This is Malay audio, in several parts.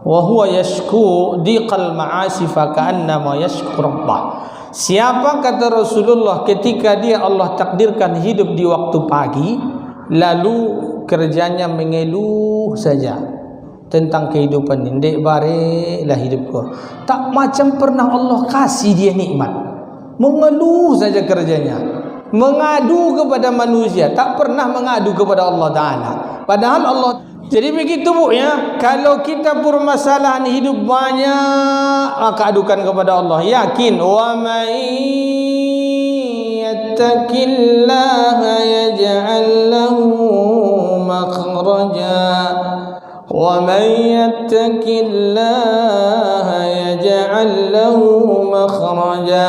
wa huwa yashku diqal ma'asi fa ka'annama yashku rabbah. Siapa, kata Rasulullah, ketika dia Allah takdirkan hidup di waktu pagi, lalu kerjanya mengeluh saja tentang kehidupan ini, dek bare lah hidupku, tak macam pernah Allah kasih dia nikmat, mengeluh saja kerjanya, mengadu kepada manusia, tak pernah mengadu kepada Allah Ta'ala. Padahal Allah. Jadi begitu Bu ya, kalau kita permasalahan hidup banyak, maka adukan kepada Allah. Yakin, wa may yattaqillaha yaj'al lahu makhraja wa may yattaqillaha yaj'al lahu makhraja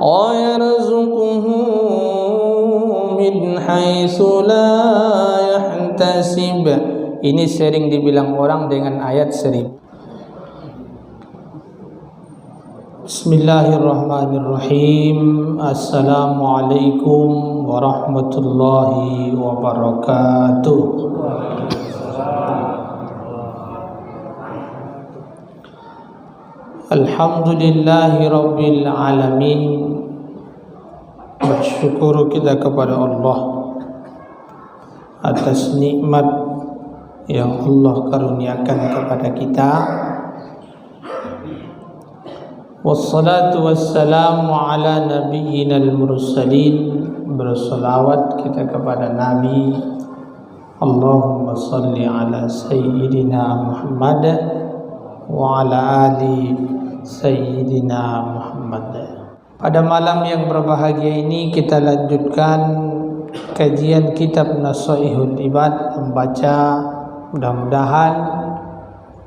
wa yarzuquhu min haitsu la yahtasib. Ini sering dibilang orang dengan ayat 1000. Bismillahirrahmanirrahim. Assalamualaikum warahmatullahi wabarakatuh. Alhamdulillahi rabbil alamin. Bersyukur kita kepada Allah atas nikmat yang Allah karuniakan kepada kita. Wassalatu wassalamu ala nabiyyinal mursalin. Bersalawat kita kepada Nabi. Allahumma salli ala sayyidina Muhammad wa ala ali sayyidina Muhammad. Pada malam yang berbahagia ini kita lanjutkan kajian kitab Nasaihul Ibad, membaca. Mudah-mudahan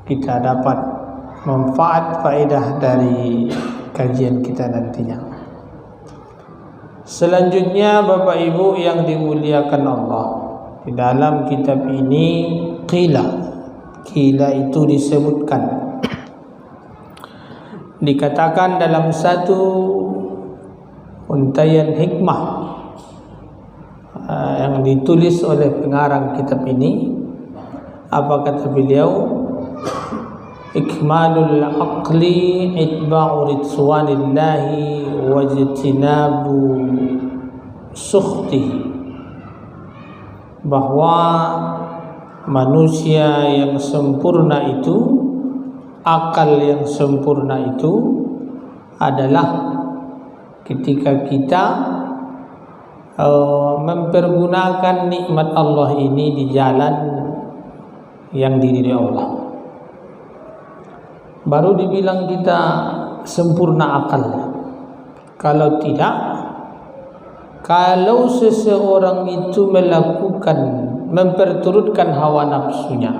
kita dapat manfaat faedah dari kajian kita nantinya. Selanjutnya Bapak Ibu yang dimuliakan Allah, di dalam kitab ini qila itu disebutkan, dikatakan dalam satu untaian hikmah yang ditulis oleh pengarang kitab ini. Apa kata beliau? Ikmalul aqli itba'u ridwanillahi wajtinabu sukhtihi. Bahwa manusia yang sempurna itu, akal yang sempurna itu adalah ketika kita mempergunakan nikmat Allah ini di jalan yang diridhai Allah, baru dibilang kita sempurna akalnya. Kalau tidak, kalau seseorang itu memperturutkan hawa nafsunya,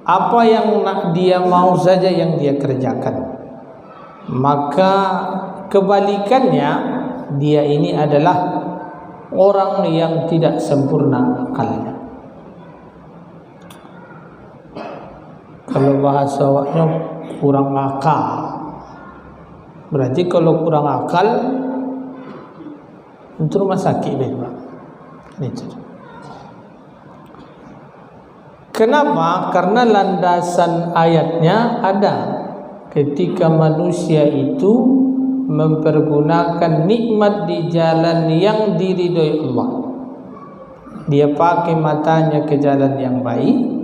apa yang dia mau saja yang dia kerjakan, maka kebalikannya, dia ini adalah orang yang tidak sempurna akalnya. Kalau bahasa awaknya kurang akal. Berarti kalau kurang akal untuk rumah sakit Pak. Kenapa? Karena landasan ayatnya ada. Ketika manusia itu mempergunakan nikmat di jalan yang diridhai Allah, dia pakai matanya ke jalan yang baik,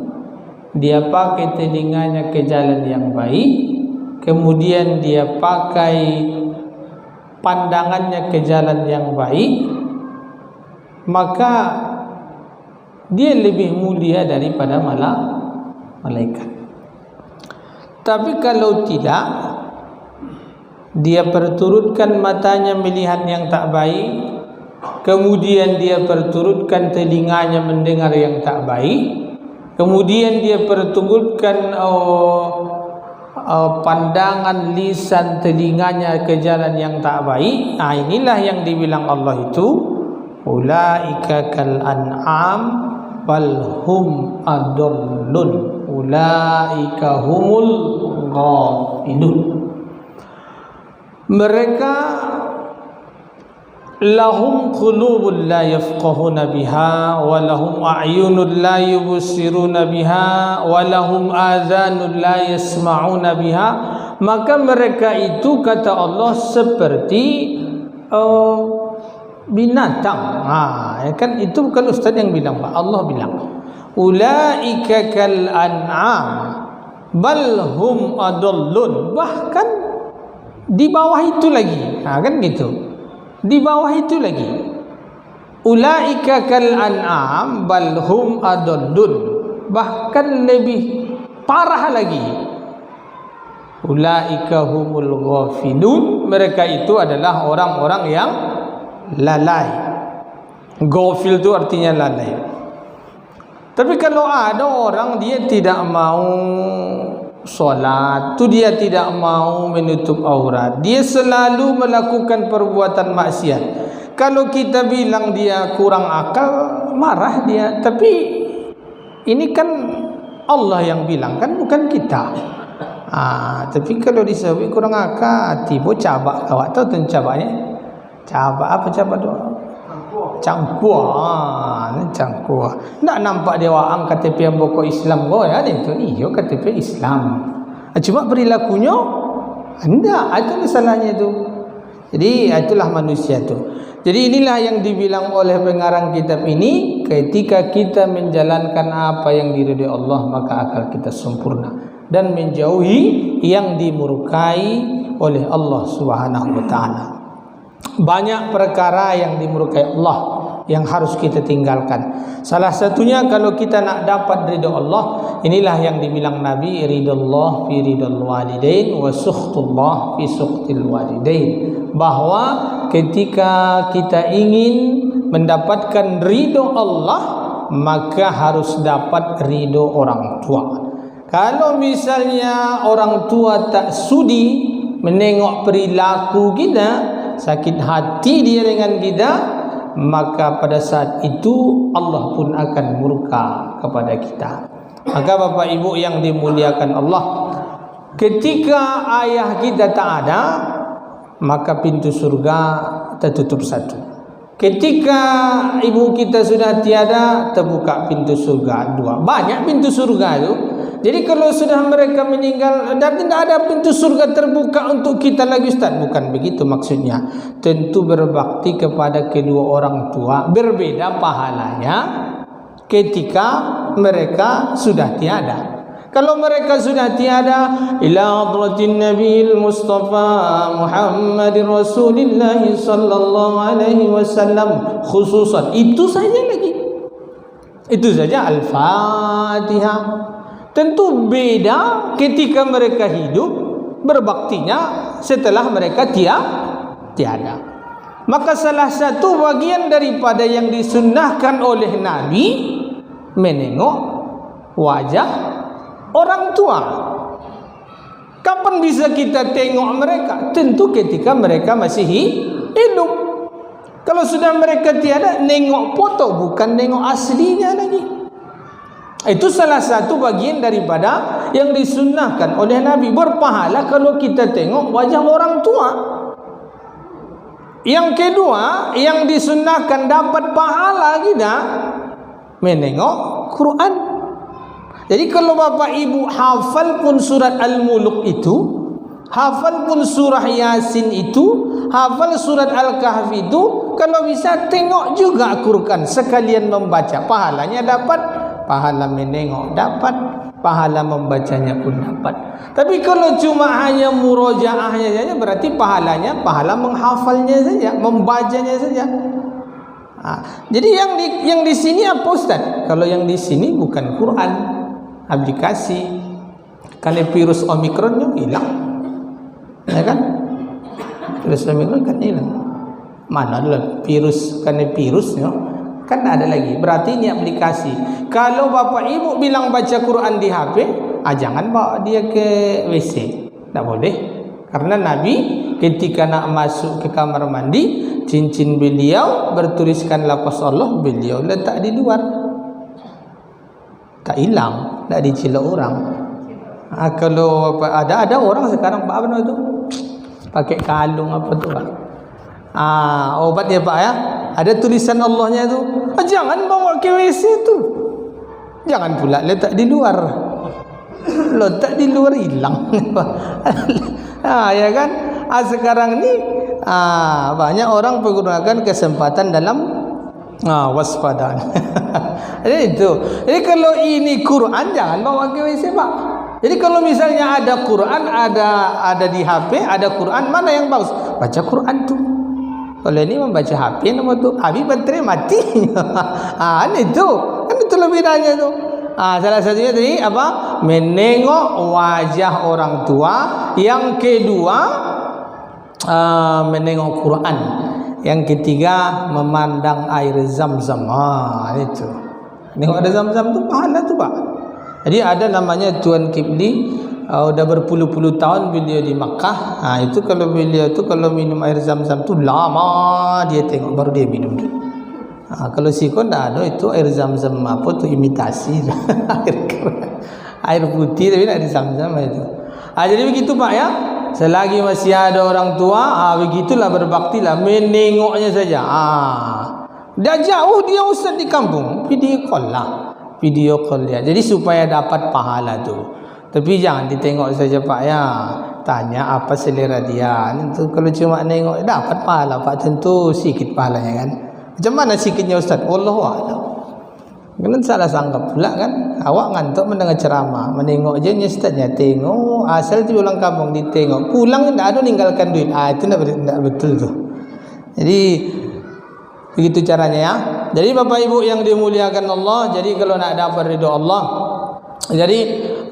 dia pakai telinganya ke jalan yang baik, kemudian dia pakai pandangannya ke jalan yang baik, maka dia lebih mulia daripada malaikat. Tapi kalau tidak, dia perturutkan matanya melihat yang tak baik, kemudian dia perturutkan telinganya mendengar yang tak baik, kemudian dia perturutkan pandangan lisan telinganya ke jalan yang tak baik. Nah, inilah yang dibilang Allah itu ulaika kal an'am bal hum adallun ulaika humul ghafilun. Mereka lahum qulubun la yafqahuna biha wa lahum a'yunun la yubsiruna biha wa lahum adhanun la yasma'una biha, maka mereka itu kata Allah seperti binatang. Kan itu bukan ustaz yang bilang, Pak. Allah bilang ulaika kal an'am bal hum adallun, bahkan di bawah itu lagi. Kan gitu. Di bawah itu lagi, ulaika kal an'am bal hum adallun, bahkan lebih parah lagi, ulaika humul ghafilun, mereka itu adalah orang-orang yang lalai. Ghafil itu artinya lalai. Tapi kalau ada orang dia tidak mau solat, tu dia tidak mau menutup aurat, dia selalu melakukan perbuatan maksiat. Kalau kita bilang dia kurang akal, marah dia. Tapi ini kan Allah yang bilang, kan bukan kita. Tapi kalau disebut kurang akal, tiba cabak awak tahu tu cabaknya? Cabak apa cabak tu? Cangkuah. Cangkuah. Tak nampak dia wang KTP yang pokok Islam kau ya ni tu. Iyo KTP Islam. Cuma perilakunya enggak, itu salahnya tu. Jadi itulah manusia tu. Jadi inilah yang dibilang oleh pengarang kitab ini, ketika kita menjalankan apa yang diridhai Allah, maka akal kita sempurna dan menjauhi yang dimurkai oleh Allah Subhanahu wa taala. Banyak perkara yang dimurkai Allah yang harus kita tinggalkan. Salah satunya kalau kita nak dapat ridha Allah, inilah yang dibilang Nabi, ridallah fi ridal walidain wa sukhtullah fi sukhtil walidain, bahwa ketika kita ingin mendapatkan ridha Allah, maka harus dapat ridha orang tua. Kalau misalnya orang tua tak sudi menengok perilaku kita, sakit hati dia dengan kita, maka pada saat itu Allah pun akan murka kepada kita. Maka Bapak Ibu yang dimuliakan Allah, ketika ayah kita tak ada, maka pintu surga tertutup satu. Ketika ibu kita sudah tiada, terbuka pintu surga dua. Banyak pintu surga itu. Jadi kalau sudah mereka meninggal dan tidak ada pintu surga terbuka untuk kita lagi, Ustaz, bukan begitu maksudnya. Tentu berbakti kepada kedua orang tua berbeda pahalanya ketika mereka sudah tiada. Kalau mereka sudah tiada, ila hadratin nabiyil mustafa Muhammadir Rasulillah sallallahu alaihi wasallam khususan, itu saja lagi. Itu saja Al-Fatihah. Tentu beda ketika mereka hidup, berbaktinya setelah mereka tiada. Maka salah satu bagian daripada yang disunnahkan oleh Nabi, menengok wajah orang tua. Kapan bisa kita tengok mereka? Tentu ketika mereka masih hidup. Kalau sudah mereka tiada, nengok foto, bukan nengok aslinya lagi. Itu salah satu bagian daripada yang disunnahkan oleh Nabi. Berpahala kalau kita tengok wajah orang tua. Yang kedua, yang disunnahkan dapat pahala kita, menengok Quran. Jadi kalau Bapak Ibu hafal pun surat Al-Mulk itu, hafal pun surah Yasin itu, hafal surat Al-Kahfi itu, kalau bisa tengok juga Quran sekalian membaca, pahalanya dapat. Pahala menengok dapat, pahala membacanya pun dapat. Tapi kalau cuma hanya murojaahnya saja, berarti pahalanya pahala menghafalnya saja, membacanya saja. Jadi yang di sini apa, Ustaz? Kalau yang di sini bukan Quran, aplikasi. Karena virus Omikronnya hilang, ya kan? Virus Omikron kan hilang. Mana adalah virus? Karena virusnya kan ada lagi. Berarti ini aplikasi. Kalau Bapak Ibu bilang baca Quran di HP, jangan bawa dia ke WC. Tak boleh. Karena Nabi ketika nak masuk ke kamar mandi, cincin beliau bertuliskan lafaz Allah, beliau letak di luar. Tak hilang, tak dicela orang. Kalau ada orang sekarang Pak Abang itu pakai kalung apa tu, Pak? Obat ya Pak ya. Ada tulisan Allahnya tu. Jangan bawa ke WC tu. Jangan pula letak di luar. Letak di luar hilang. Ya kan? Sekarang ni banyak orang menggunakan kesempatan dalam waspada. Jadi itu. Jadi kalau ini Quran jangan bawa ke WC Pak. Jadi kalau misalnya ada Quran, ada di HP, ada Quran, mana yang bagus? Baca Quran tu. Kalau ini membaca HP nama tu, habis baterai mati. Itu. Kan itu lebih bedanya tu. Salah satunya tadi apa? Menengok wajah orang tua. Yang kedua menengok Quran. Yang ketiga memandang air Zam-Zam. Itu. Nengok ada Zam-Zam tu pahala tu Pak. Jadi ada namanya Tuan Kipli, udah berpuluh-puluh tahun beliau di Makkah. Itu kalau beliau tu kalau minum air Zam-Zam tu lama dia tengok baru dia minum tu. Kalau sikon dah ada itu air Zam-Zam apa tu imitasi air putih tapi ada Zam-Zam itu. Jadi begitu Pak ya. Selagi masih ada orang tua, begitulah berbaktilah, menengoknya saja. Dah jauh dia ustaz di kampung, video call lah. Video call dia. Jadi supaya dapat pahala tu. Tapi jangan ditengok saja Pak ya. Tanya apa selera dia. Itu kalau cuma nengok dapat pahala Pak, tentu sikit pahalanya kan. Macam mana sikitnya ustaz? Wallahu a'lam. Kan salah sangka pula kan. Awak ngantuk mendengar ceramah, menengok je ustaznya tengok. Asal tu ulang kampung ditengok. Pulang tak ada ninggalkan duit. Itu tak betul tu. Jadi begitu caranya ya. Jadi Bapak Ibu yang dimuliakan Allah, jadi kalau nak dapat ridha Allah, jadi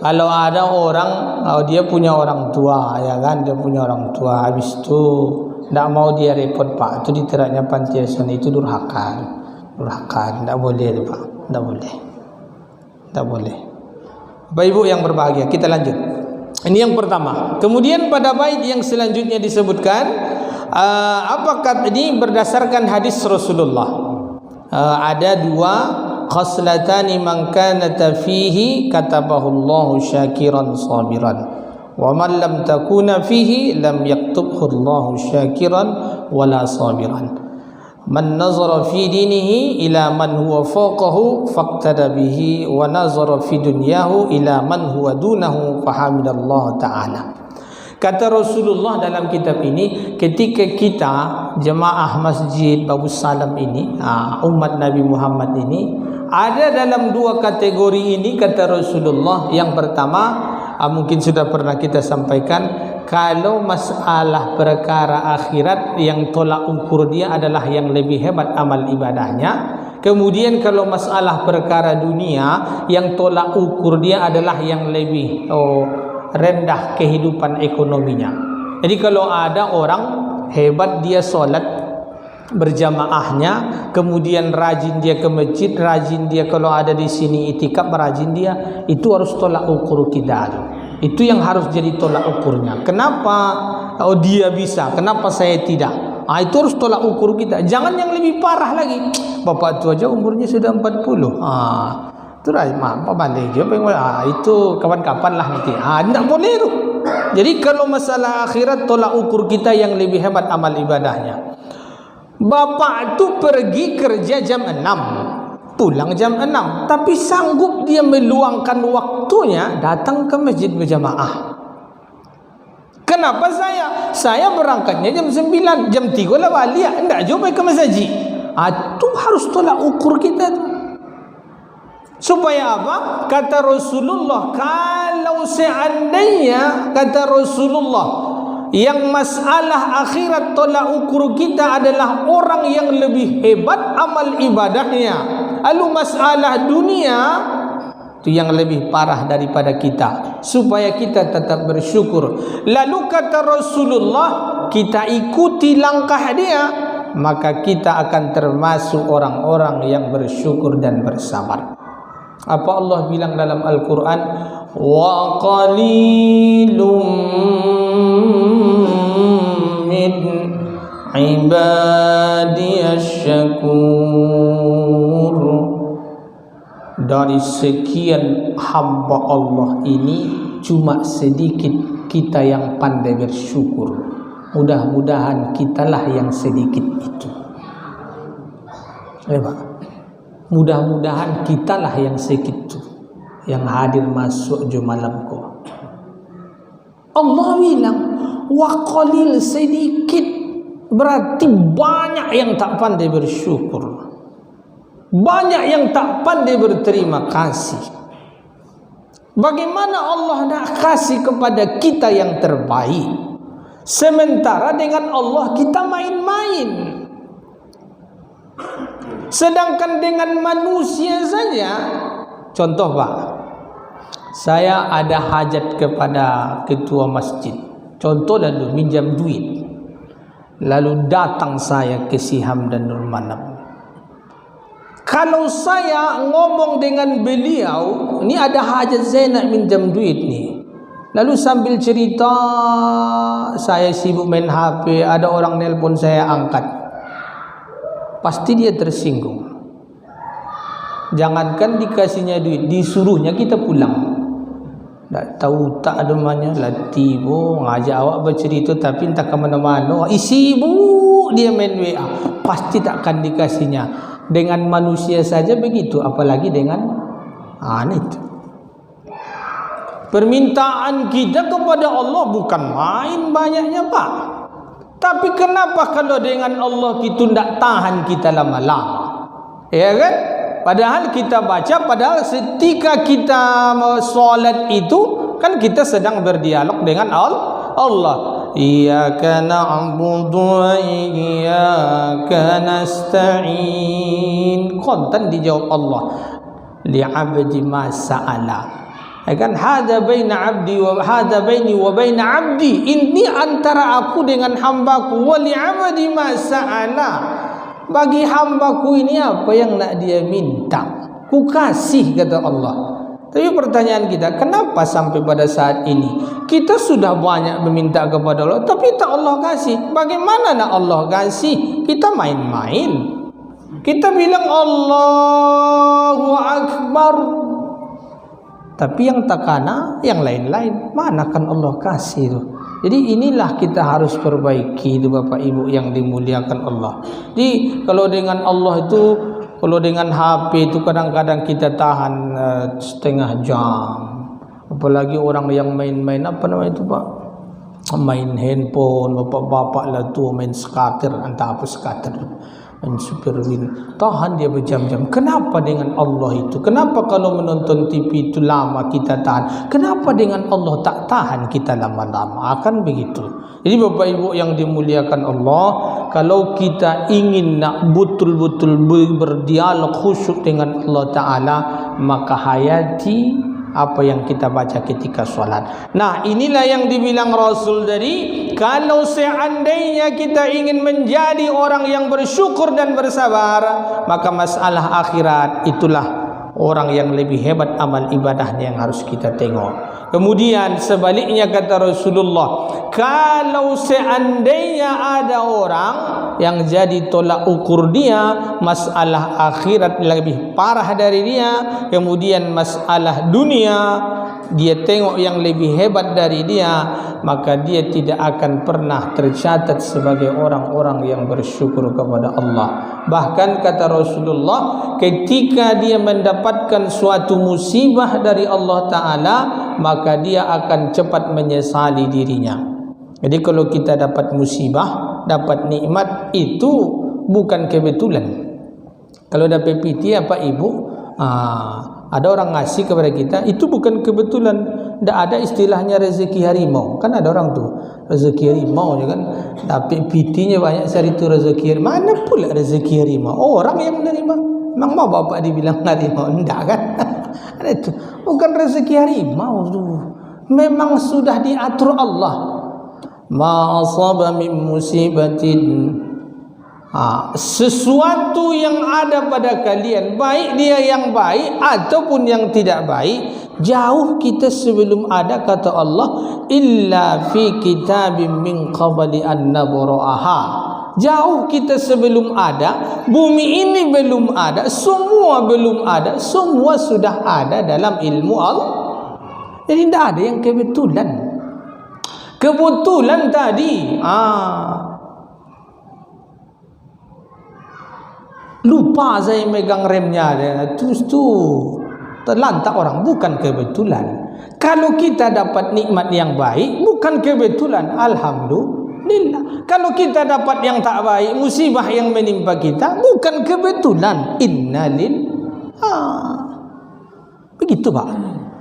kalau ada orang dia punya orang tua ya kan, dia punya orang tua, habis tu tak mau dia repot Pak, itu diteraknya panti asuhan itu durhaka, tak boleh Pak, tak boleh. Bapak Ibu yang berbahagia, kita lanjut. Ini yang pertama. Kemudian pada bait yang selanjutnya disebutkan apakah ini berdasarkan hadis Rasulullah. Ada dua khaslatani man kanata fihi katabahullahu syakiran sabiran wa man lam takuna fihi lam yaktubhu Allahu syakiran wala sabiran. Man nazara fi dinihi ila man huwa fawqahu faqtada bihi wa nazara fi dunyahu ila man huwa dunahu fahamidallahu ta'ala. Kata Rasulullah dalam kitab ini, ketika kita jemaah masjid Babu Salam ini, umat Nabi Muhammad ini, ada dalam dua kategori ini kata Rasulullah. Yang pertama, mungkin sudah pernah kita sampaikan, kalau masalah perkara akhirat yang tolak ukur dia adalah yang lebih hebat amal ibadahnya. Kemudian kalau masalah perkara dunia yang tolak ukur dia adalah yang lebih rendah kehidupan ekonominya. Jadi kalau ada orang hebat dia solat berjamaahnya, kemudian rajin dia ke masjid, rajin dia kalau ada di sini itikaf, rajin dia, itu harus tolak ukur kita. Itu yang harus jadi tolak ukurnya. Kenapa dia bisa, kenapa saya tidak? Itu harus tolak ukur kita. Jangan yang lebih parah lagi. Bapak tu aja umurnya sudah 40. Itu apa balik je itu kapan-kapan lah nanti. Tak boleh tu. Jadi kalau masalah akhirat tolak ukur kita yang lebih hebat amal ibadahnya. Bapak tu pergi kerja jam 6, pulang jam 6, tapi sanggup dia meluangkan waktunya datang ke masjid berjamaah. Kenapa saya berangkatnya jam 9, jam 3 lah balik, enggak jumpa ke masjid. Itu harus tolak ukur kita tu. Supaya apa? Kata Rasulullah, kalau seandainya kata Rasulullah yang masalah akhirat tolak ukur kita adalah orang yang lebih hebat amal ibadahnya, lalu masalah dunia itu yang lebih parah daripada kita, supaya kita tetap bersyukur. Lalu kata Rasulullah, kita ikuti langkah dia, maka kita akan termasuk orang-orang yang bersyukur dan bersabar. Apa Allah bilang dalam Al-Quran? Wa qalilum min ibadiyasy syakur. Dari sekian hamba Allah ini cuma sedikit kita yang pandai bersyukur. mudah-mudahan kitalah yang sedikit itu. Mudah-mudahan kitalah yang sedikit itu yang hadir masuk jumalam ko. Allah bilang wa qalil, sedikit, berarti banyak yang tak pandai bersyukur, banyak yang tak pandai berterima kasih. Bagaimana Allah nak kasih kepada kita yang terbaik, sementara dengan Allah kita main-main. Sedangkan dengan manusia saja, contoh Pak, saya ada hajat kepada ketua masjid, contoh lalu minjam duit, lalu datang saya ke Siham dan Nurmanam. Kalau saya ngomong dengan beliau, ini ada hajat saya nak minjam duit nih, lalu sambil cerita saya sibuk main HP, ada orang nelpon saya angkat, pasti dia tersinggung. Jangankan dikasihnya duit, disuruhnya kita pulang. Tak tahu tak namanya latih ngajak awak bercerita tapi entah ke mana-mana, sibuk dia main WA, pasti takkan dikasihnya. Dengan manusia saja begitu, apalagi dengan itu. Permintaan kita kepada Allah bukan main banyaknya Pak. Tapi kenapa kalau dengan Allah kita tidak tahan kita lama-lama? Ya kan? Padahal kita baca, padahal ketika kita solat itu kan kita sedang berdialog dengan Allah. Iyyaka na'budu wa iyyaka nasta'in. Kontan dijawab Allah. Li'abdi ma sa'ala. Kan hada baina abdi wa hada baini wa baina abdi. Ini antara aku dengan hambaku. Wa li'abdi ma sa'ala. Bagi hambaku ini apa yang nak dia minta, ku kasih, kata Allah. Tapi pertanyaan kita, kenapa sampai pada saat ini kita sudah banyak meminta kepada Allah, tapi tak Allah kasih? Bagaimana nak Allah kasih? Kita main-main. Kita bilang Allahu Akbar, tapi yang takana, yang lain-lain, mana kan Allah kasih tu? Jadi inilah kita harus perbaiki itu Bapak Ibu yang dimuliakan Allah. Jadi kalau dengan Allah itu, kalau dengan HP itu kadang-kadang kita tahan setengah jam. Apalagi orang yang main-main apa namanya itu Pak? Main handphone, bapak-bapak lah tu main skater, entah apa skater, main superwin, tahan dia berjam-jam. Kenapa dengan Allah itu? Kenapa kalau menonton TV itu lama kita tahan? Kenapa dengan Allah tak tahan kita lama-lama? Akan begitu. Jadi Bapak Ibu yang dimuliakan Allah, kalau kita ingin nak betul-betul berdialog khusyuk dengan Allah Ta'ala, maka hayati apa yang kita baca ketika sholat. Nah, inilah yang dibilang Rasul tadi, kalau seandainya kita ingin menjadi orang yang bersyukur dan bersabar, maka masalah akhirat itulah orang yang lebih hebat amal ibadahnya yang harus kita tengok. Kemudian sebaliknya kata Rasulullah, kalau seandainya ada orang yang jadi tolak ukur dia, masalah akhirat lebih parah dari dia, kemudian masalah dunia dia tengok yang lebih hebat dari dia, maka dia tidak akan pernah tercatat sebagai orang-orang yang bersyukur kepada Allah. Bahkan kata Rasulullah, ketika dia mendapatkan suatu musibah dari Allah Ta'ala, maka dia akan cepat menyesali dirinya. Jadi kalau kita dapat musibah, dapat nikmat, itu bukan kebetulan. Kalau dapat PT apa Ibu, ada orang ngasih kepada kita, itu bukan kebetulan. Tidak ada istilahnya rezeki harimau. Kan ada orang tu rezeki harimau je kan, tapi PT-nya banyak cari tu rezeki harimau. Mana pula rezeki harimau? Orang yang menerima. Memang mau bapak dibilang harimau? Tidak kan? Ada itu. Bukan rezeki harimau tu. Memang sudah diatur Allah. Ma asaba min musibatin, sesuatu yang ada pada kalian, baik dia yang baik ataupun yang tidak baik, jauh kita sebelum ada, kata Allah, illa fi kitabim min qabli an nabra'aha. Jauh kita sebelum ada, bumi ini belum ada, semua belum ada, semua sudah ada dalam ilmu Allah. Jadi tidak ada yang kebetulan. Kebetulan tadi lupa saya megang remnya, terus tu terlantak orang. Bukan kebetulan. Kalau kita dapat nikmat yang baik, bukan kebetulan, alhamdulillah. Kalau kita dapat yang tak baik, musibah yang menimpa kita, bukan kebetulan, begitu Pak.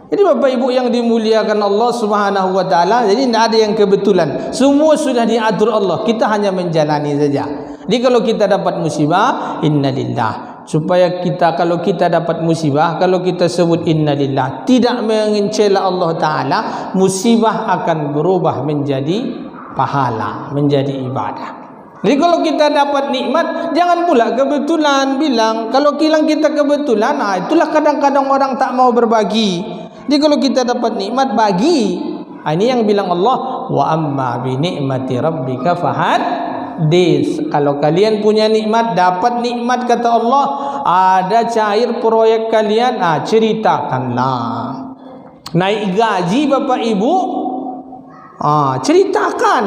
Jadi Bapak Ibu yang dimuliakan Allah Subhanahu wa taala, jadi tidak ada yang kebetulan. Semua sudah diatur Allah. Kita hanya menjalani saja. Jadi kalau kita dapat musibah, innalillah. Supaya kita, kalau kita dapat musibah, kalau kita sebut innalillah, tidak mengencela Allah taala, musibah akan berubah menjadi pahala, menjadi ibadah. Jadi kalau kita dapat nikmat, jangan pula kebetulan bilang. Kalau hilang kita kebetulan, itulah kadang-kadang orang tak mau berbagi. Jadi kalau kita dapat nikmat, bagi. Ini yang bilang Allah, wa amma bi ni'mati rabbika fahaddits. Kalau kalian punya nikmat, dapat nikmat kata Allah, ada cair proyek kalian, ceritakanlah. Naik gaji Bapak Ibu, ceritakan.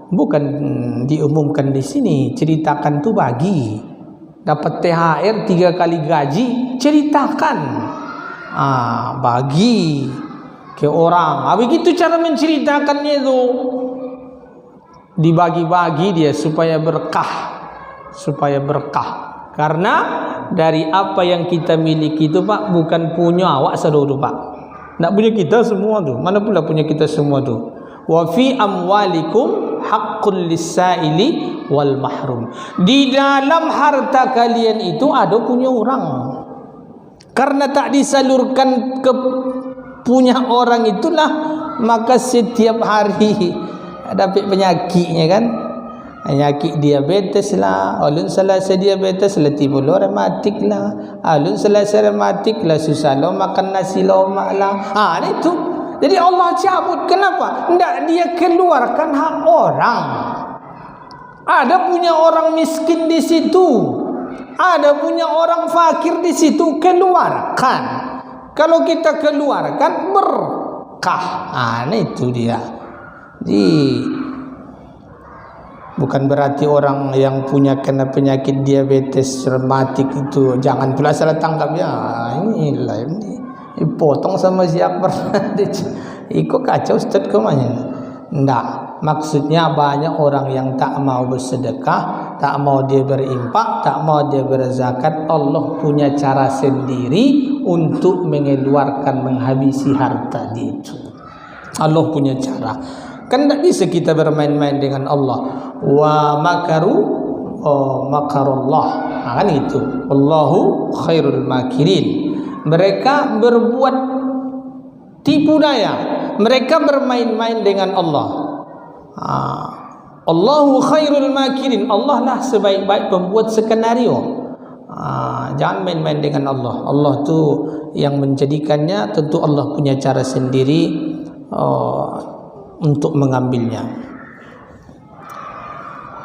Bukan diumumkan di sini, ceritakan tu bagi. Dapat THR 3 kali gaji, ceritakan. Bagi ke orang. Begitu cara menceritakannya itu. Dibagi-bagi dia supaya berkah. Supaya berkah. Karena dari apa yang kita miliki itu Pak, bukan punya awak seluruh Pak. Tak punya kita semua tu. Mana pula punya kita semua tu. Wa fi amwalikum haqqul lis-sa'ili wal mahrum. Di dalam harta kalian itu ada punya orang. Karena tak disalurkan ke punya orang itulah, maka setiap hari dapat penyakitnya kan. Penyakit diabetes lah, alun selesai diabetes lah timbul rematik lah, alun selesai rematik lah susah lo makan nasi lemak lah. Itu. Jadi Allah cabut. Kenapa? Tidak dia keluarkan hak orang. Ada punya orang miskin di situ. Ada punya orang fakir di situ, keluarkan. Kalau kita keluarkan berkah. Itu dia. Jadi bukan berarti orang yang punya kena penyakit diabetes rematik itu jangan pula salah tangkap ya. Inilah ini potong sama si Akbar. Ikut kacau Ustaz kemana? Tidak. Maksudnya banyak orang yang tak mau bersedekah, tak mau dia berimpak, tak mau dia berzakat. Allah punya cara sendiri untuk mengeluarkan, menghabisi harta itu. Allah punya cara. Kan tak bisa kita bermain-main dengan Allah. Wa makaru makarullah. Kan itu. Wallahu khairul makirin. Mereka berbuat tipu daya. Mereka bermain-main dengan Allah. Allahu khairul makirin. Allah lah sebaik-baik pembuat skenario. Jangan main-main dengan Allah. Allah tu yang menjadikannya, tentu Allah punya cara sendiri untuk mengambilnya.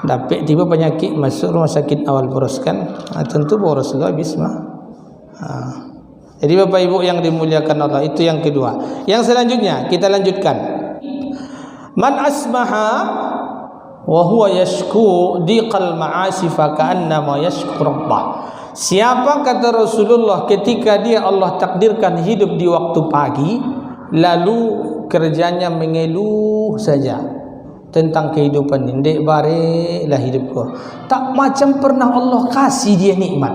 Dapat tiba penyakit masuk rumah sakit awal boros kan, tentu boros tu habis mah. Jadi Bapak Ibu yang dimuliakan Allah, itu yang kedua. Yang selanjutnya kita lanjutkan. Man asbaha wa huwa yashku diqal ma'asi fa ka'annama yashku rabbah. Siapa kata Rasulullah ketika dia Allah takdirkan hidup di waktu pagi, lalu kerjanya mengeluh saja tentang kehidupan ini, dek bare lah hidupku. Tak macam pernah Allah kasih dia nikmat.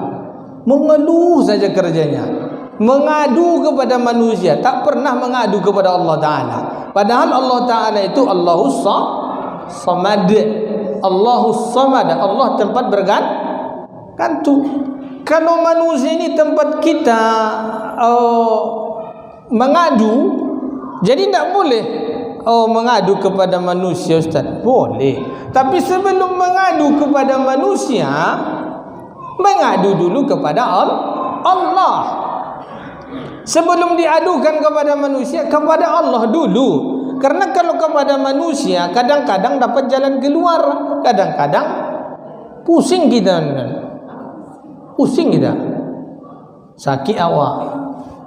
Mengeluh saja kerjanya. Mengadu kepada manusia, tak pernah mengadu kepada Allah Ta'ala. Padahal Allah Ta'ala itu Allahus Samad. Allahus Samad, Allah tempat bergantung. Kalau manusia ini tempat kita mengadu, jadi tidak boleh mengadu kepada manusia Ustaz. Boleh, tapi sebelum mengadu kepada manusia, mengadu dulu kepada Allah. Sebelum diadukan kepada manusia, kepada Allah dulu. Karena kalau kepada manusia, kadang-kadang dapat jalan keluar, kadang-kadang pusing kita. Pusing kita, sakit awak,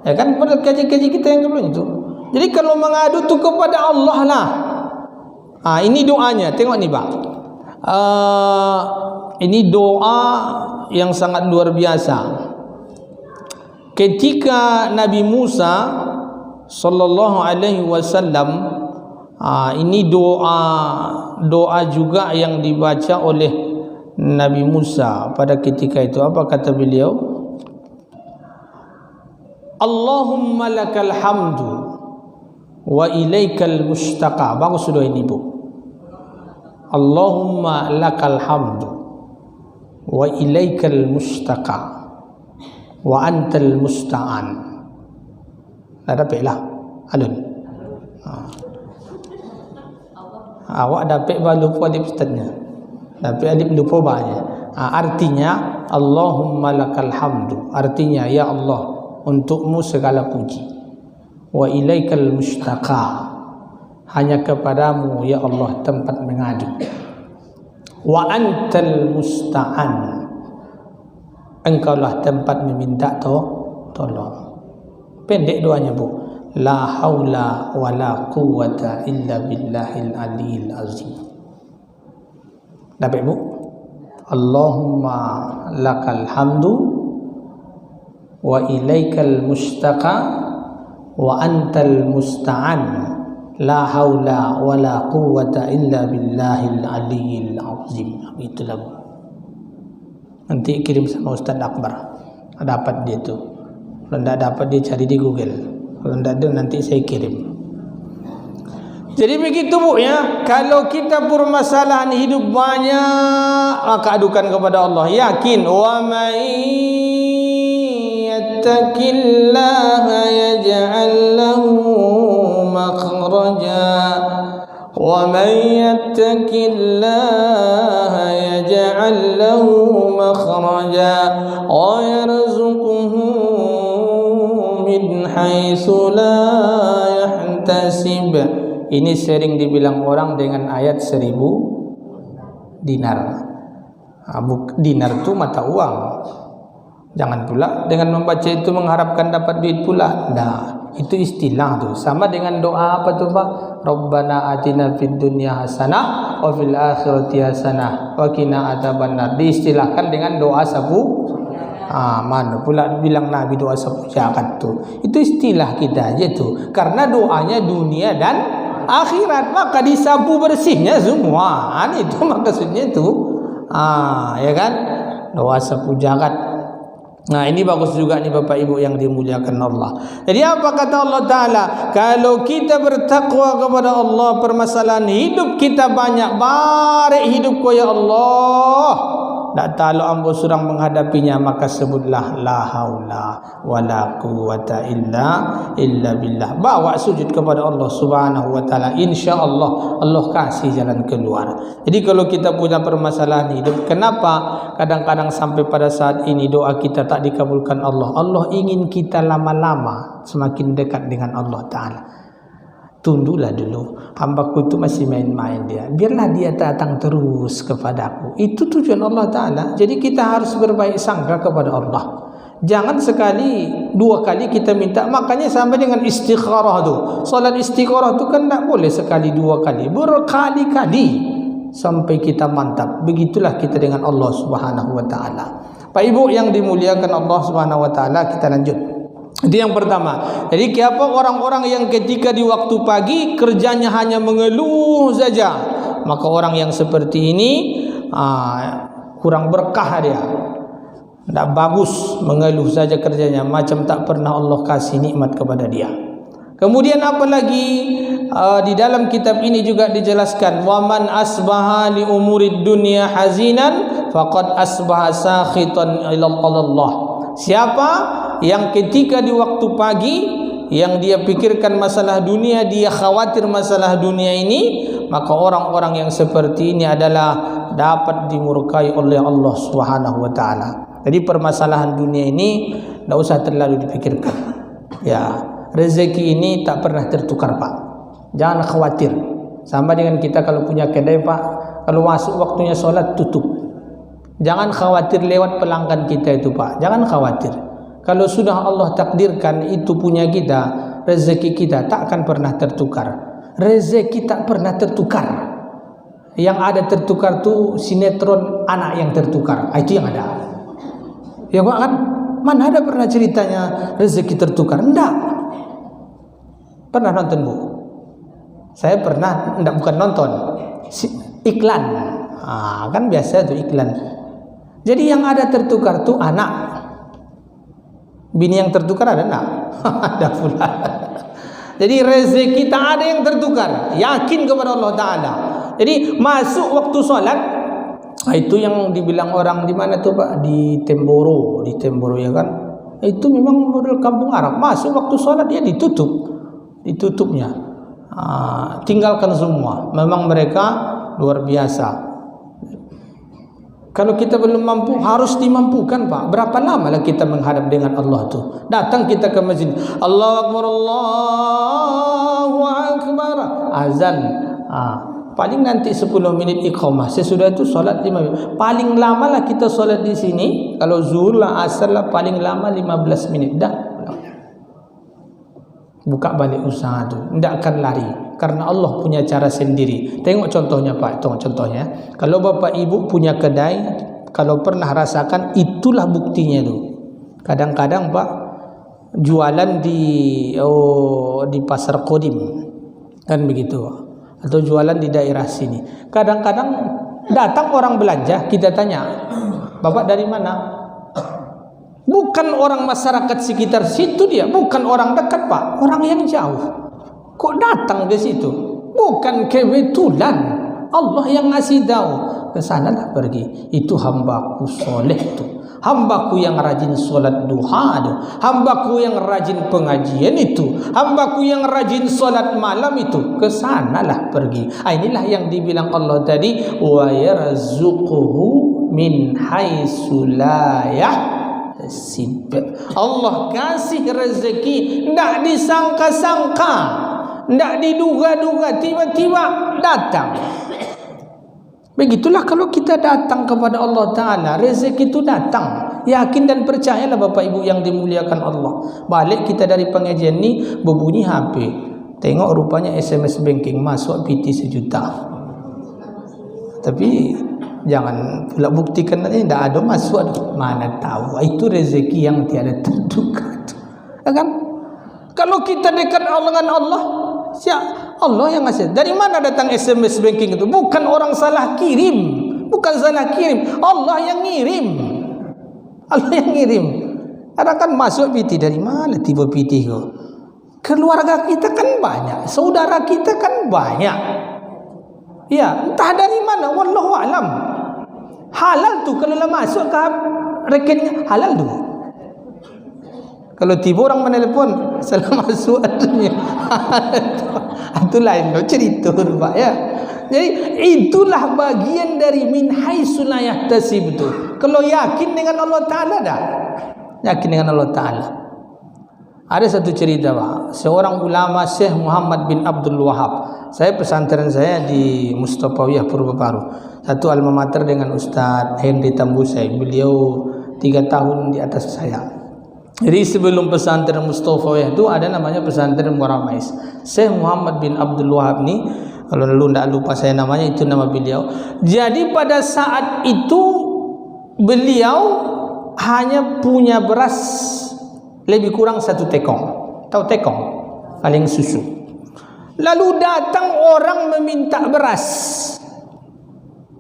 ya kan? Pada kaji-kaji kita yang sebelum itu. Jadi kalau mengadu tu kepada Allah lah, Ini doanya. Tengok ni Pak. Ini doa yang sangat luar biasa. Ketika Nabi Musa sallallahu alaihi wasallam, ini doa juga yang dibaca oleh Nabi Musa pada ketika itu. Apa kata beliau? Allahumma lakal hamdu wa ilaikal mustaqa. Bagus doa ini Bu. Allahumma lakal hamdu wa ilaikal mustaqa wa antal musta'an. Dah dapat lah alun. Awak dapat baru lupa alif ustaznya. Dapat alif lupa banyak. Artinya Allahumma lakal hamdu. Artinya ya Allah, untukmu segala puji. Wa ilaikal mustaqa. Hanya kepadamu ya Allah tempat mengadu. Wa antal musta'an. Engkaulah tempat meminta tolong. Pendek doanya Bu. La haula wa la quwwata illa billahil aliyil azim. Dapat Bu? Allahumma lakal hamdu wa ilaikal mustaqa wa antal musta'an. La haula wa la quwwata illa billahil aliyil azim. Itulah Bu. Nanti kirim sama Ustaz Akbar. Dapat dia tu. Kalau tidak dapat dia cari di Google. Kalau tidak ada nanti saya kirim. Jadi begitu Bu ya. Kalau kita permasalahan hidup banyak, maka adukan kepada Allah. Yakin. Wa man yattaqillaha yaj'al lahu makhraja. Wa man yattaqillaha yaj'al lahu makhraja wa yarzuquhu min haitsu la yahtasib. Ini sering dibilang orang dengan ayat 1000 dinar. Dinar itu mata uang. Jangan pula dengan membaca itu mengharapkan dapat duit pula. Nah, itu istilah tu. Sama dengan doa apa tu Pak? Rabbana atina fid dunya hasanah wa fil akhirati hasanah wa qina adzabannar. Diistilahkan dengan doa sapu. Mana pula bilang Nabi doa sapu jagat tu. Itu istilah kita aja tu. Karena doanya dunia dan akhirat, maka disapu bersihnya semua. Itu maksudnya tu. Ya kan? Doa sapu jagat. Nah, ini bagus juga nih Bapak Ibu yang dimuliakan Allah. Jadi apa kata Allah Ta'ala? Kalau kita bertakwa kepada Allah, permasalahan hidup kita banyak. Barik hidupku ya Allah. Tak tahu ambo surang menghadapinya, maka sebutlah la haula wala quwwata illa billah. Bawa sujud kepada Allah Subhanahu wa taala. Insyaallah Allah kasih jalan keluar. Jadi kalau kita punya permasalahan hidup, kenapa kadang-kadang sampai pada saat ini doa kita tak dikabulkan Allah? Allah ingin kita lama-lama semakin dekat dengan Allah Ta'ala. Tunduklah dulu, hambaku itu masih main-main dia, biarlah dia datang terus kepadaku. Itu tujuan Allah Ta'ala. Jadi kita harus berbaik sangka kepada Allah. Jangan sekali, dua kali kita minta. Makanya sampai dengan istikharah tu, salat istikharah tu kan tak boleh sekali dua kali, berkali-kali sampai kita mantap. Begitulah kita dengan Allah Subhanahu wa Ta'ala. Pak Ibu yang dimuliakan Allah Subhanahu wa Ta'ala, kita lanjut. Itu yang pertama. Jadi siapa orang-orang yang ketika di waktu pagi kerjanya hanya mengeluh saja, maka orang yang seperti ini kurang berkah dia. Tak bagus mengeluh saja kerjanya, macam tak pernah Allah kasih nikmat kepada dia. Kemudian apa lagi? Di dalam kitab ini juga dijelaskan, waman asbaha li umurid dunya hazinan faqad asbaha sakhitan ila Allah. Siapa yang ketika di waktu pagi yang dia pikirkan masalah dunia, dia khawatir masalah dunia ini, maka orang-orang yang seperti ini adalah dapat dimurkai oleh Allah Subhanahu wa Ta'ala. Jadi permasalahan dunia ini tidak usah terlalu dipikirkan. Ya, rezeki ini tak pernah tertukar Pak. Jangan khawatir. Sama dengan kita kalau punya kedai Pak, kalau masuk waktunya sholat tutup. Jangan khawatir lewat pelanggan kita itu Pak. Jangan khawatir. Kalau sudah Allah takdirkan itu punya kita, rezeki kita tak akan pernah tertukar. Rezeki tak pernah tertukar. Yang ada tertukar tu sinetron anak yang tertukar. Itu yang ada. Ya Pak kan? Mana ada pernah ceritanya rezeki tertukar? Enggak. Pernah nonton Bu? Saya pernah, enggak, bukan nonton. Iklan. Kan biasa tuh iklan. Jadi yang ada tertukar tuh anak. Bini yang tertukar ada enggak? Ada pula. Jadi rezeki tak ada yang tertukar. Yakin kepada Allah Ta'ala. Jadi masuk waktu solat, itu yang dibilang orang di mana tuh Pak? Di Temboro ya kan? Itu memang model kampung Arab. Masuk waktu solat dia ditutupnya. Tinggalkan semua. Memang mereka luar biasa. Kalau kita belum mampu, harus dimampukan Pak. Berapa lama lah kita menghadap dengan Allah tuh? Datang kita ke masjid, Allahu Akbar, Allahu Akbar, azan. Paling nanti 10 minit iqamah. Sesudah itu solat 5 menit. Paling lama lah kita solat di sini. Kalau zuhur lah, asar lah, paling lama 15 menit. Dah. Buka balik usaha tu. Tidak akan lari. Karena Allah punya cara sendiri. Tengok contohnya Pak. Tengok contohnya. Kalau bapak ibu punya kedai, kalau pernah rasakan, itulah buktinya tu. Kadang-kadang Pak, jualan di pasar Kodim. Kan begitu. Atau jualan di daerah sini. Kadang-kadang datang orang belanja, kita tanya, Bapak dari mana? Bukan orang masyarakat sekitar situ dia, bukan orang dekat Pak, orang yang jauh. Kok datang ke situ? Bukan kebetulan, Allah yang ngasih tahu. Ke sanalah pergi. Itu hambaku soleh tu. Hambaku yang rajin solat duha tu. Hambaku yang rajin pengajian itu. Hambaku yang rajin solat malam itu. Ke sanalah pergi. Inilah yang dibilang Allah tadi, wa yarzuquhu min haitsu la yahtasib. Allah kasih rezeki tidak disangka-sangka, tidak diduga-duga, tiba-tiba datang. Begitulah kalau kita datang kepada Allah Ta'ala, rezeki itu datang. Yakin dan percayalah Bapak Ibu yang dimuliakan Allah. Balik kita dari pengajian ni, berbunyi HP. Tengok rupanya SMS banking, masuk PT 1 juta. Tapi jangan pula buktikan nanti tidak ada masuk. Mana tahu, itu rezeki yang tiada terduga. Kan? Kalau kita dekat dengan Allah, Allah yang ngasih. Dari mana datang SMS banking itu? Bukan orang salah kirim. Bukan salah kirim. Allah yang ngirim. Allah yang ngirim. Ada kan masuk PT, dari mana tiba PT itu? Keluarga kita kan banyak. Saudara kita kan banyak. Ya, entah dari mana. Wallahu a'lam. Halal tu kalau masuk ke rekeningnya, halal tu. Kalau tiba orang menelpon, salah masuk adanya. Itu lain cerita Pak ya. Jadi itulah bagian dari min haitsu la yahtasib itu. Kalau yakin dengan Allah Ta'ala dah. Yakin dengan Allah Ta'ala. Ada satu cerita Pak. Seorang ulama Syekh Muhammad bin Abdul Wahab. Saya pesantren saya di Mustafawiyah Purbaparu. Satu alma mater dengan Ustaz Henry Tambusai. Beliau 3 tahun di atas saya. Jadi sebelum pesantren Mustafawiyah itu ada namanya pesantren Muaramais. Syekh Muhammad bin Abdul Wahab ni, kalau lalu tidak lupa saya namanya, itu nama beliau. Jadi pada saat itu beliau hanya punya beras lebih kurang 1 tekong. Tahu tekong? Kaleng susu. Lalu datang orang meminta beras.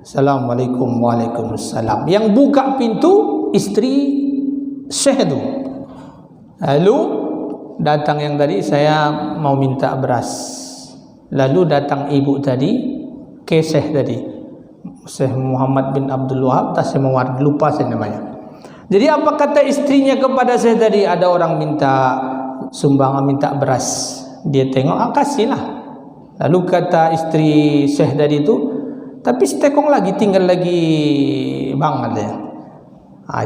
Assalamualaikum, waalaikumsalam. Yang buka pintu istri Syekh itu. Lalu datang yang tadi, saya mau minta beras. Lalu datang ibu tadi ke Syekh tadi, Syekh Muhammad bin Abdul Wahab, tak saya mewar, lupa saya namanya. Jadi apa kata istrinya kepada saya tadi? Ada orang minta sumbangan, minta beras. Dia tengok, kasihlah. Lalu kata istri Syekh tadi itu, tapi setekong lagi, tinggal lagi bang ada.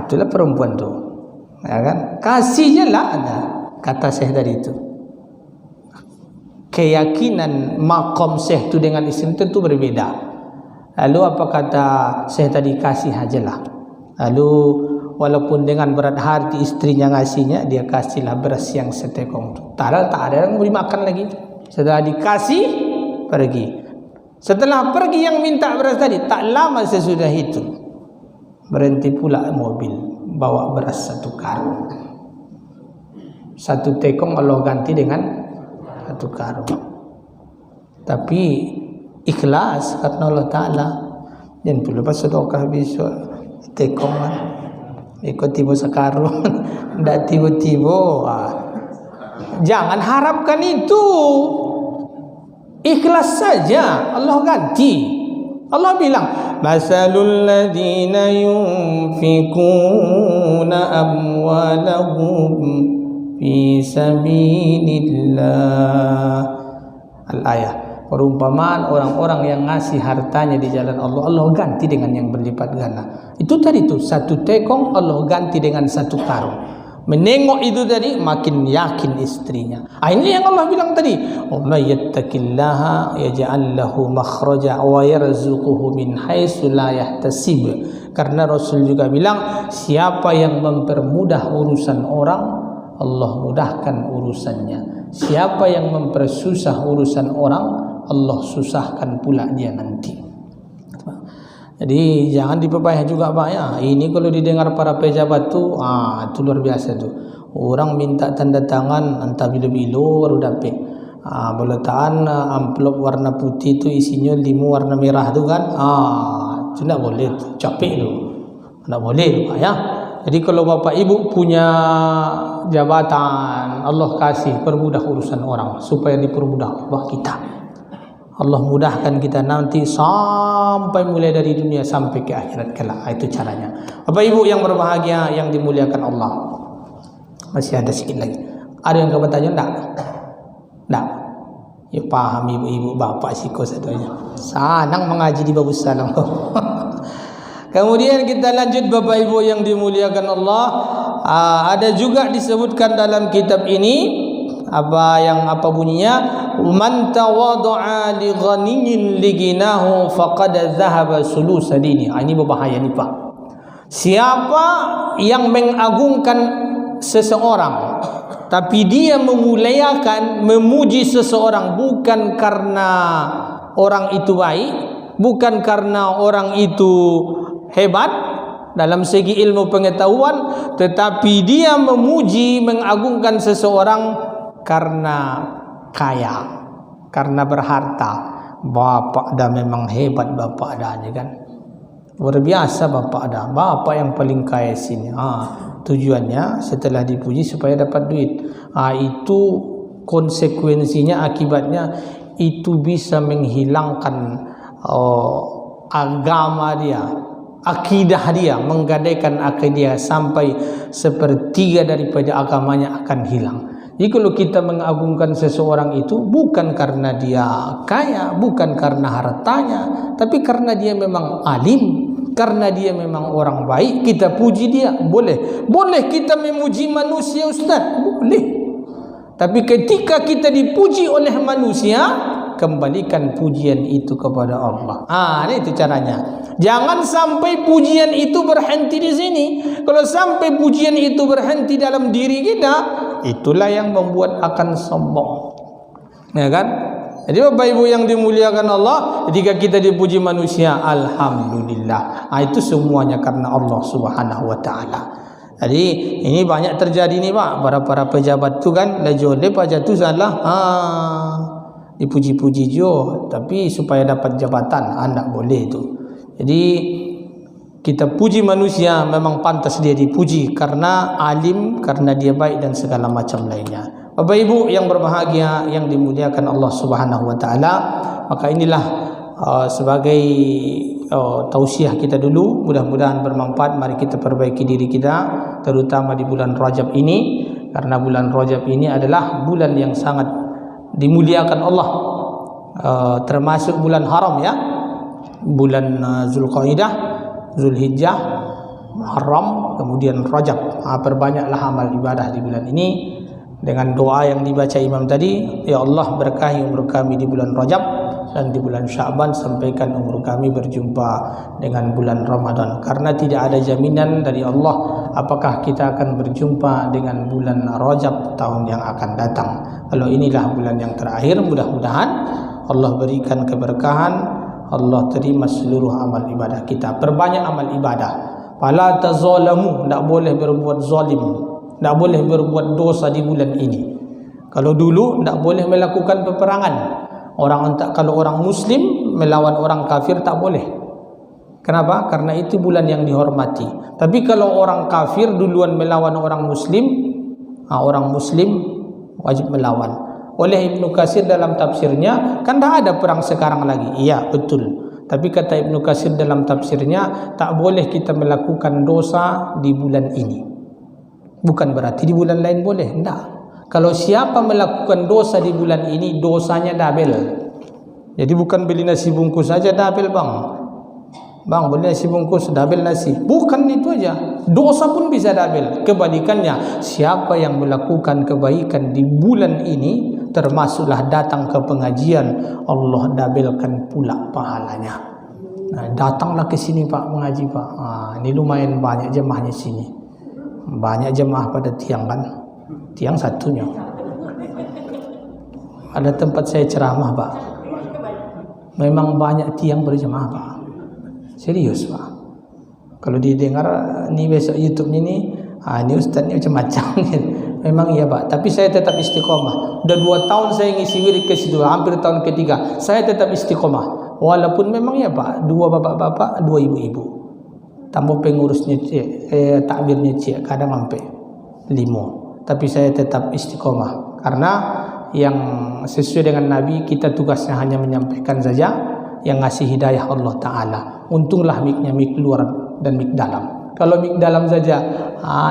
Itulah perempuan tu. Ya kan? Kasihnya lah ada. Kata Syekh tadi itu. Keyakinan makom Syekh itu dengan istri tentu berbeda. Lalu apa kata Syekh tadi? Kasih ajalah. Lalu walaupun dengan berat hati istrinya ngasihnya, dia kasihlah beras yang setekong itu. Tak ada yang mau dimakan lagi. Setelah dikasih, pergi. Setelah pergi yang minta beras tadi, tak lama sesudah itu berhenti pula mobil, bawa beras 1 karung. 1 tekong Allah ganti dengan 1 karung. Tapi ikhlas karena Allah Ta'ala. Dan perlu pas sedekah besok tekong kan. Ikut tiba sekarung. Tidak tiba-tiba. Jangan harapkan itu. Ikhlas saja, Allah ganti. Allah bilang, masalul ladzina yunfikuna amwalahum fi sabilillah. Al-ayah. Perumpamaan orang-orang yang ngasih hartanya di jalan Allah, Allah ganti dengan yang berlipat ganda. Itu tadi tuh 1 tekong Allah ganti dengan 1 karung. Menengok itu tadi makin yakin istrinya. Ini yang Allah bilang tadi, "Wa may yattaqillaha yaj'al lahu makhraja wa yarzuquhu min haitsu la yahtasib." Karena Rasul juga bilang, siapa yang mempermudah urusan orang, Allah mudahkan urusannya. Siapa yang mempersusah urusan orang, Allah susahkan pula dia nanti. Jadi jangan diperbayar juga Pak ya. Ini kalau didengar para pejabat tuh, itu luar biasa tuh. Orang minta tanda tangan entah bilo-bilo baru dapat. Beletaan amplop warna putih itu isinya 5 warna merah tuh kan. Itu tidak boleh tuh. Capek tuh. Tidak boleh tuh Pak ya. Jadi kalau Bapak Ibu punya jabatan, Allah kasih permudah urusan orang supaya dipermudah Allah kita. Allah mudahkan kita nanti sampai mulai dari dunia sampai ke akhirat kelak. Itu caranya. Bapak Ibu yang berbahagia, yang dimuliakan Allah. Masih ada sedikit lagi. Ada yang kau bertanya enggak? Enggak. Ya paham ibu-ibu bapak siko satunya. Senang mengaji di Babus Salam. Kemudian kita lanjut Bapak Ibu yang dimuliakan Allah. Ada juga disebutkan dalam kitab ini apa bunyinya, man tawadha'a li ghaniyyin liginahu faqad dhahaba sulusa dini. Ini berbahaya nih Pak. Siapa yang mengagungkan seseorang tapi dia memuliakan, memuji seseorang bukan karena orang itu baik, bukan karena orang itu hebat dalam segi ilmu pengetahuan, tetapi dia memuji, mengagungkan seseorang karena kaya, karena berharta. Bapak dah memang hebat, bapak dah kan. Luar biasa bapak dah. Bapak yang paling kaya sini. Tujuannya setelah dipuji supaya dapat duit. Itu konsekuensinya, akibatnya itu bisa menghilangkan agama dia, akidah dia, menggadaikan akidah sampai 1/3 daripada agamanya akan hilang. Jadi kalau kita mengagungkan seseorang itu bukan karena dia kaya, bukan karena hartanya, tapi karena dia memang alim, karena dia memang orang baik, kita puji dia. Boleh. Boleh kita memuji manusia Ustaz, boleh. Tapi ketika kita dipuji oleh manusia, kembalikan pujian itu kepada Allah. Ini itu caranya. Jangan sampai pujian itu berhenti di sini. Kalau sampai pujian itu berhenti dalam diri kita, itulah yang membuat akan sombong. Ya kan? Jadi Bapak Ibu yang dimuliakan Allah, ketika kita dipuji manusia, alhamdulillah. Itu semuanya karena Allah Subhanahu wa taala. Jadi ini banyak terjadi nih Pak, para pejabat tu kan lajole pajak tu salah. Dipuji-puji jo, tapi supaya dapat jabatan, tak boleh itu. Jadi kita puji manusia memang pantas dia dipuji karena alim, karena dia baik dan segala macam lainnya. Bapak Ibu yang berbahagia, yang dimuliakan Allah Subhanahu wa taala, maka inilah sebagai tausiah kita dulu, mudah-mudahan bermanfaat. Mari kita perbaiki diri kita, terutama di bulan Rajab ini, karena bulan Rajab ini adalah bulan yang sangat dimuliakan Allah, termasuk bulan haram ya, bulan Zulqaidah, Zulhijjah, Muharram, kemudian Rajab. Perbanyaklah amal ibadah di bulan ini dengan doa yang dibaca imam tadi. Ya Allah, berkahi umur kami di bulan Rajab dan di bulan Sya'ban, sampaikan umur kami berjumpa dengan bulan Ramadan, karena tidak ada jaminan dari Allah apakah kita akan berjumpa dengan bulan Rajab tahun yang akan datang. Kalau inilah bulan yang terakhir, mudah-mudahan Allah berikan keberkahan, Allah terima seluruh amal ibadah kita. Perbanyak amal ibadah. Fala tazalamu, tak boleh berbuat zalim, tak boleh berbuat dosa di bulan ini. Kalau dulu tak boleh melakukan peperangan. Kalau orang muslim melawan orang kafir tak boleh. Kenapa? Karena itu bulan yang dihormati. Tapi kalau orang kafir duluan melawan orang muslim wajib melawan. Oleh Ibnu Katsir dalam tafsirnya, kan dah ada perang sekarang lagi. Iya, betul. Tapi kata Ibnu Katsir dalam tafsirnya, tak boleh kita melakukan dosa di bulan ini. Bukan berarti di bulan lain boleh. Tidak. Kalau siapa melakukan dosa di bulan ini, dosanya double. Jadi bukan beli nasi bungkus saja double, bang beli nasi bungkus double nasi. Bukan itu aja, dosa pun bisa double. Kebalikannya, siapa yang melakukan kebaikan di bulan ini, termasuklah datang ke pengajian, Allah doublekan pula pahalanya. Nah, datanglah ke sini Pak mengaji Pak. Ini lumayan banyak jemaahnya sini. Banyak jemaah pada tiang kan. Tiang satunya. Ada tempat saya ceramah Pak. Memang banyak tiang berjemaah Pak. Serius Pak. Kalau didengar ni besok YouTube ni ustaz ni macam-macam. Memang iya Pak. Tapi saya tetap istiqomah. Udah 2 tahun saya ngisi wirid ke situ. Hampir tahun ketiga. Saya tetap istiqomah. Walaupun memang ya Pak, 2 bapak-bapak, 2 ibu-ibu. Tambah pengurusnya takmirnya kadang sampai 5. Tapi saya tetap istiqomah. Karena yang sesuai dengan Nabi, kita tugasnya hanya menyampaikan saja, yang ngasih hidayah Allah Ta'ala. Untunglah mic-nya mic luar dan mic dalam. Kalau mic dalam saja,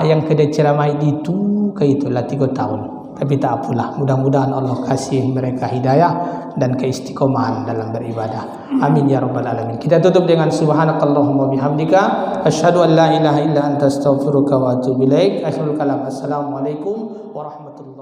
yang kedai ceramah itu itulah 3 tahun. Tapi tak apalah, mudah-mudahan Allah kasih mereka hidayah dan keistiqomahan dalam beribadah. Amin ya rabbal alamin. Kita tutup dengan subhanakallahumma bihamdika asyhadu an la ilaha illa anta astaghfiruka wa atubu ilaik. Akhirul kalam. Assalamualaikum warahmatullahi